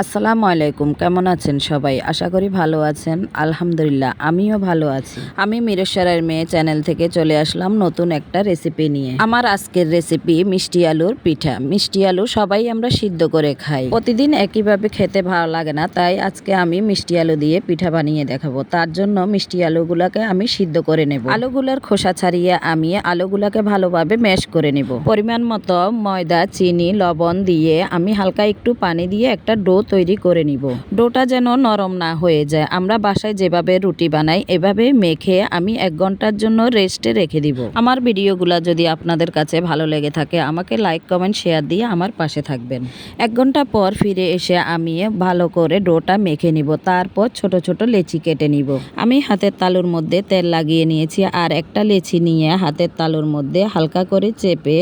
আসসালামু আলাইকুম, কেমন আছেন সবাই? আশা করি ভালো আছেন। আলহামদুলিল্লাহ আমিও ভালো আছি। আমি মিরেশ্বরের মেয়ে চ্যানেল থেকে চলে আসলাম নতুন একটা রেসিপি নিয়ে। আমার আজকের রেসিপি মিষ্টি আলুর পিঠা। মিষ্টি আলু সবাই আমরা সিদ্ধ করে খাই, প্রতিদিন একইভাবে খেতে ভালো লাগে না, তাই আজকে আমি মিষ্টি আলু দিয়ে পিঠা বানিয়ে দেখাবো। তার জন্য মিষ্টি আলুগুলাকে আমি সিদ্ধ করে নেব। আলুগুলার খোসা ছাড়িয়ে আমি আলুগুলাকে ভালোভাবে ম্যাশ করে নেব। পরিমাণ মতো ময়দা, চিনি, লবণ দিয়ে আমি হালকা একটু পানি দিয়ে একটা ডো তৈরি করে নিব। ডোটা যেন নরম না হয়ে যায়। আমরা বাসায় যেভাবে রুটি বানাই এভাবে মেখে আমি 1 ঘন্টার জন্য রেস্টে রেখে দিব। আমার ভিডিওগুলো যদি আপনাদের কাছে ভালো লেগে থাকে আমাকে লাইক, কমেন্ট, শেয়ার দিয়ে আমার পাশে থাকবেন। 1 ঘন্টা পর ফিরে এসে আমি ভালো করে ডোটা মেখে নিব। তারপর ছোট ছোট লেচি কেটে নিব। আমি হাতের তালুর মধ্যে তেল লাগিয়ে নিয়েছি আর একটা লেচি নিয়ে হাতের তালুর মধ্যে হালকা করে চেপে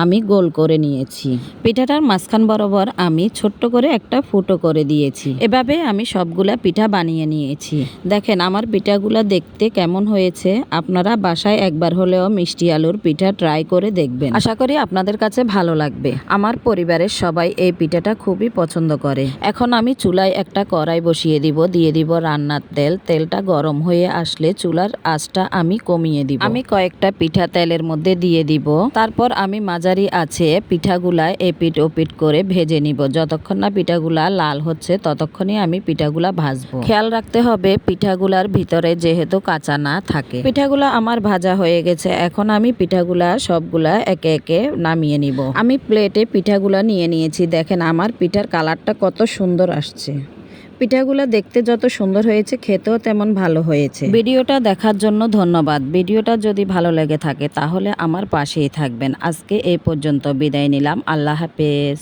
আমি গোল করে নিয়েছি। পিঠাটার মাঝখান বরাবর আমি ছোট্ট করে একটা ফুটো করে দিয়েছি। এভাবে আমি সবগুলা পিঠা বানিয়ে নিয়েছি। দেখেন আমার পিঠাগুলা দেখতে কেমন হয়েছে। আপনারা বাসায় একবার হলেও মিষ্টি আলুর পিঠা ট্রাই করে দেখবেন। আশা করি আপনাদের কাছে ভালো লাগবে। আমার পরিবারের সবাই এই পিঠাটা খুবই পছন্দ করে। এখন আমি চুলায় একটা কড়াই বসিয়ে দিব, দিয়ে দিব রান্নার তেল। তেলটা গরম হয়ে আসলে চুলার আঁচটা আমি কমিয়ে দিব। আমি কয়েকটা পিঠা তেলের মধ্যে দিয়ে দিব। তারপর আমি মাঝারি আছে পিঠাগুলা এপিট ওপিট করে ভেজে নিব। যতক্ষণ না পিঠাগুলা লাল হচ্ছে ততক্ষণই আমি পিঠাগুলা ভাজবো। খেয়াল রাখতে হবে পিঠাগুলার ভিতরে যেহেতু কাঁচা না থাকে। পিঠাগুলা আমার ভাজা হয়ে গেছে। এখন আমি পিঠাগুলা সবগুলা একে একে নামিয়ে নিব। আমি প্লেটে পিঠাগুলা নিয়ে নিয়েছি। দেখেন আমার পিঠার কালারটা কত সুন্দর আসছে। পিঠাগুলা দেখতে যত সুন্দর হয়েছে খেতেও তেমন ভালো হয়েছে। ভিডিওটা দেখার জন্য ধন্যবাদ। ভিডিওটা যদি ভালো লেগে থাকে তাহলে আমার পাশেই থাকবেন। আজকে এই পর্যন্ত বিদায় নিলাম। আল্লাহ হাফেজ।